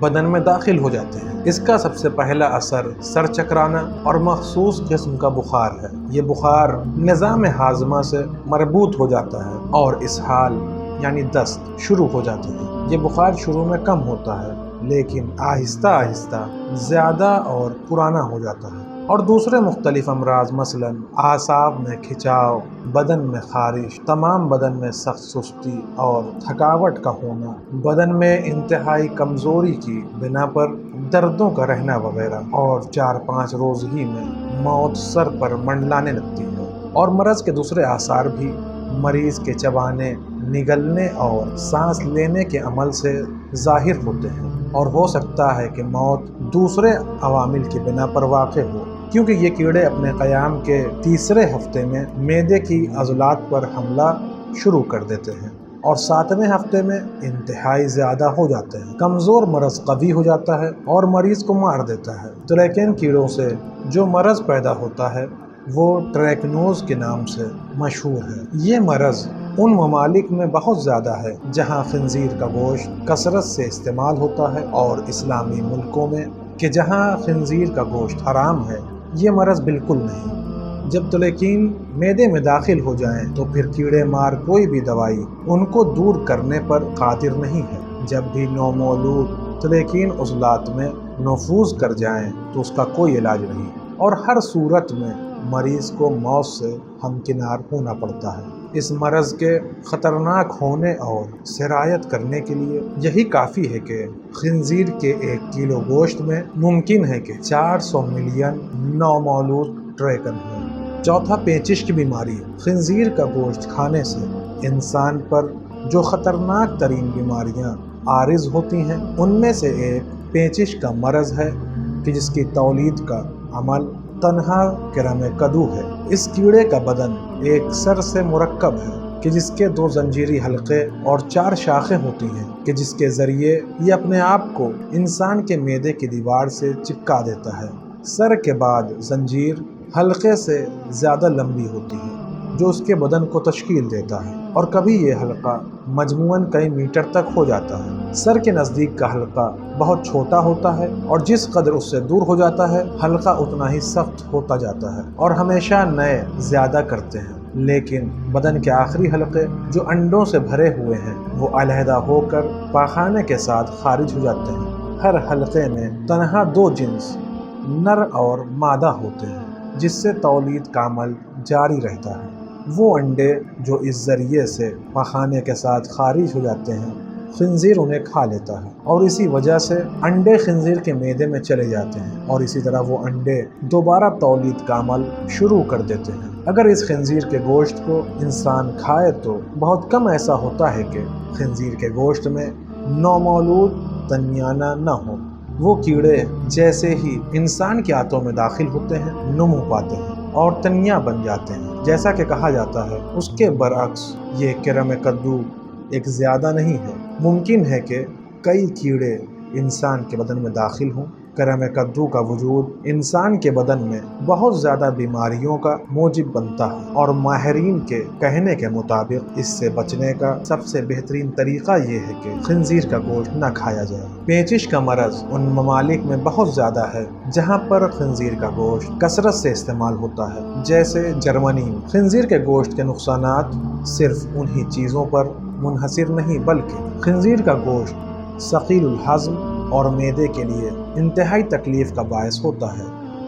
بدن میں داخل ہو جاتے ہیں۔ اس کا سب سے پہلا اثر سر چکرانا اور مخصوص قسم کا بخار ہے۔ یہ بخار نظام ہاضمہ سے مربوط ہو جاتا ہے اور اسہال یعنی دست شروع ہو جاتے ہیں۔ یہ بخار شروع میں کم ہوتا ہے لیکن آہستہ آہستہ زیادہ اور پرانا ہو جاتا ہے، اور دوسرے مختلف امراض مثلا اعصاب میں کھچاؤ، بدن میں خارش، تمام بدن میں سخت سستی اور تھکاوٹ کا ہونا، بدن میں انتہائی کمزوری کی بنا پر دردوں کا رہنا وغیرہ، اور 4-5 روز ہی میں موت سر پر منڈلانے لگتی ہے۔ اور مرض کے دوسرے آثار بھی مریض کے چبانے، نگلنے اور سانس لینے کے عمل سے ظاہر ہوتے ہیں، اور ہو سکتا ہے کہ موت دوسرے عوامل کی بنا پر واقع ہو، کیونکہ یہ کیڑے اپنے قیام کے تیسرے ہفتے میں معدے کی عضلات پر حملہ شروع کر دیتے ہیں اور 7ویں ہفتے میں انتہائی زیادہ ہو جاتے ہیں۔ کمزور مرض قوی ہو جاتا ہے اور مریض کو مار دیتا ہے۔ تریکین کیڑوں سے جو مرض پیدا ہوتا ہے وہ ٹریکنوز کے نام سے مشہور ہے۔ یہ مرض ان ممالک میں بہت زیادہ ہے جہاں خنزیر کا گوشت کثرت سے استعمال ہوتا ہے، اور اسلامی ملکوں میں کہ جہاں خنزیر کا گوشت حرام ہے یہ مرض بالکل نہیں۔ جب تلیکین معدے میں داخل ہو جائیں تو پھر کیڑے مار کوئی بھی دوائی ان کو دور کرنے پر قادر نہیں ہے۔ جب بھی نومولود تلیکین عضلات میں نفوذ کر جائیں تو اس کا کوئی علاج نہیں، اور ہر صورت میں مریض کو موت سے ہمکنار ہونا پڑتا ہے۔ اس مرض کے خطرناک ہونے اور سرایت کرنے کے لیے یہی کافی ہے کہ خنزیر کے 1 کلو گوشت میں ممکن ہے کہ 400 ملین نومولود ٹریکن ہوں۔ چوتھا، پیچش کی بیماری۔ خنزیر کا گوشت کھانے سے انسان پر جو خطرناک ترین بیماریاں عارض ہوتی ہیں ان میں سے ایک پیچش کا مرض ہے کہ جس کی تولید کا عمل تنہا کرم کدو ہے۔ اس کیڑے کا بدن ایک سر سے مرکب ہے کہ جس کے 2 زنجیری حلقے اور 4 شاخیں ہوتی ہیں کہ جس کے ذریعے یہ اپنے آپ کو انسان کے معدے کی دیوار سے چپکا دیتا ہے۔ سر کے بعد زنجیر حلقے سے زیادہ لمبی ہوتی ہے جو اس کے بدن کو تشکیل دیتا ہے، اور کبھی یہ حلقہ مجموعاً کئی میٹر تک ہو جاتا ہے۔ سر کے نزدیک کا حلقہ بہت چھوٹا ہوتا ہے، اور جس قدر اس سے دور ہو جاتا ہے حلقہ اتنا ہی سخت ہوتا جاتا ہے اور ہمیشہ نئے زیادہ کرتے ہیں۔ لیکن بدن کے آخری حلقے جو انڈوں سے بھرے ہوئے ہیں وہ علیحدہ ہو کر پاخانے کے ساتھ خارج ہو جاتے ہیں۔ ہر حلقے میں تنہا 2 جنس نر اور مادہ ہوتے ہیں جس سے تولید کا عمل جاری رہتا ہے۔ وہ انڈے جو اس ذریعے سے پاخانے کے ساتھ خارج ہو جاتے ہیں خنزیر انہیں کھا لیتا ہے، اور اسی وجہ سے انڈے خنزیر کے معدے میں چلے جاتے ہیں، اور اسی طرح وہ انڈے دوبارہ تولید کا عمل شروع کر دیتے ہیں۔ اگر اس خنزیر کے گوشت کو انسان کھائے تو بہت کم ایسا ہوتا ہے کہ خنزیر کے گوشت میں نومولود تنیانہ نہ ہو۔ وہ کیڑے جیسے ہی انسان کے آنتوں میں داخل ہوتے ہیں نمو پاتے ہیں اور تنیاں بن جاتے ہیں، جیسا کہ کہا جاتا ہے۔ اس کے برعکس یہ کرم کدو ایک زیادہ نہیں ہے۔ ممکن ہے کہ کئی کیڑے انسان کے بدن میں داخل ہوں۔ کرم کدو کا وجود انسان کے بدن میں بہت زیادہ بیماریوں کا موجب بنتا ہے، اور ماہرین کے کہنے کے مطابق اس سے بچنے کا سب سے بہترین طریقہ یہ ہے کہ خنزیر کا گوشت نہ کھایا جائے۔ پیچش کا مرض ان ممالک میں بہت زیادہ ہے جہاں پر خنزیر کا گوشت کثرت سے استعمال ہوتا ہے، جیسے جرمنی۔ خنزیر کے گوشت کے نقصانات صرف انہی چیزوں پر منحصر نہیں بلکہ خنزیر کا گوشت ثقیل الہضم اور معدے کے لیے انتہائی تکلیف کا باعث ہوتا ہے۔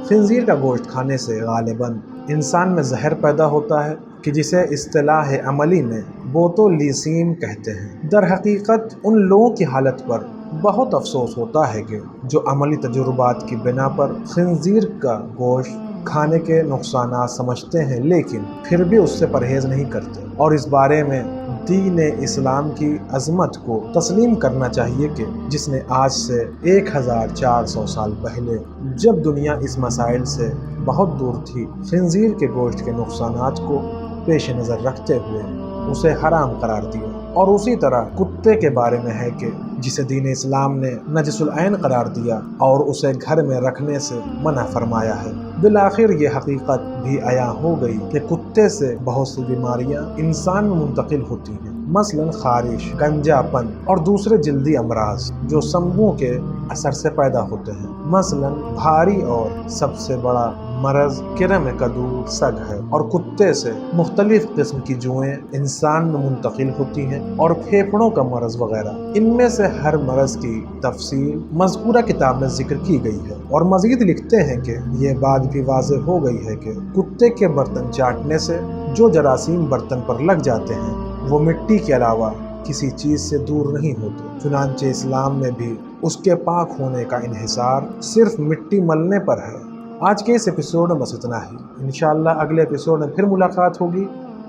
خنزیر کا گوشت کھانے سے غالباً انسان میں زہر پیدا ہوتا ہے کہ جسے اصطلاح عملی میں بوتولیسیم کہتے ہیں۔ در حقیقت ان لوگوں کی حالت پر بہت افسوس ہوتا ہے کہ جو عملی تجربات کی بنا پر خنزیر کا گوشت کھانے کے نقصانات سمجھتے ہیں لیکن پھر بھی اس سے پرہیز نہیں کرتے، اور اس بارے میں دین اسلام کی عظمت کو تسلیم کرنا چاہیے کہ جس نے آج سے 1400 سال پہلے جب دنیا اس مسائل سے بہت دور تھی خنزیر کے گوشت کے نقصانات کو پیش نظر رکھتے ہوئے اسے حرام قرار دیا، اور اسی طرح کتے کے بارے میں ہے کہ جسے دین اسلام نے نجس العین قرار دیا اور اسے گھر میں رکھنے سے منع فرمایا ہے۔ بالآخر یہ حقیقت بھی عیاں ہو گئی کہ کتے سے بہت سی بیماریاں انسان میں منتقل ہوتی ہیں، مثلاً خارش، گنجاپن اور دوسرے جلدی امراض جو سمبوں کے اثر سے پیدا ہوتے ہیں۔ مثلاً بھاری اور سب سے بڑا مرض کرم کدو سگ ہے، اور کتے سے مختلف قسم کی جوئیں انسان میں منتقل ہوتی ہیں، اور پھیپھڑوں کا مرض وغیرہ۔ ان میں سے ہر مرض کی تفصیل مذکورہ کتاب میں ذکر کی گئی ہے، اور مزید لکھتے ہیں کہ یہ بات بھی واضح ہو گئی ہے کہ کتے کے برتن چاٹنے سے جو جراثیم برتن پر لگ جاتے ہیں وہ مٹی کے علاوہ کسی چیز سے دور نہیں ہوتے۔ چنانچہ اسلام میں بھی اس کے پاک ہونے کا انحصار صرف مٹی ملنے پر ہے۔ آج کے اس ایپیسوڈ میں بس اتنا ہی۔ انشاءاللہ اگلے ایپیسوڈ میں پھر ملاقات ہوگی۔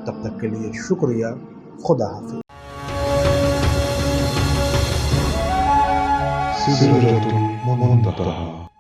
تب تک کے لیے شکریہ۔ خدا حافظ۔ سدرة المنتهى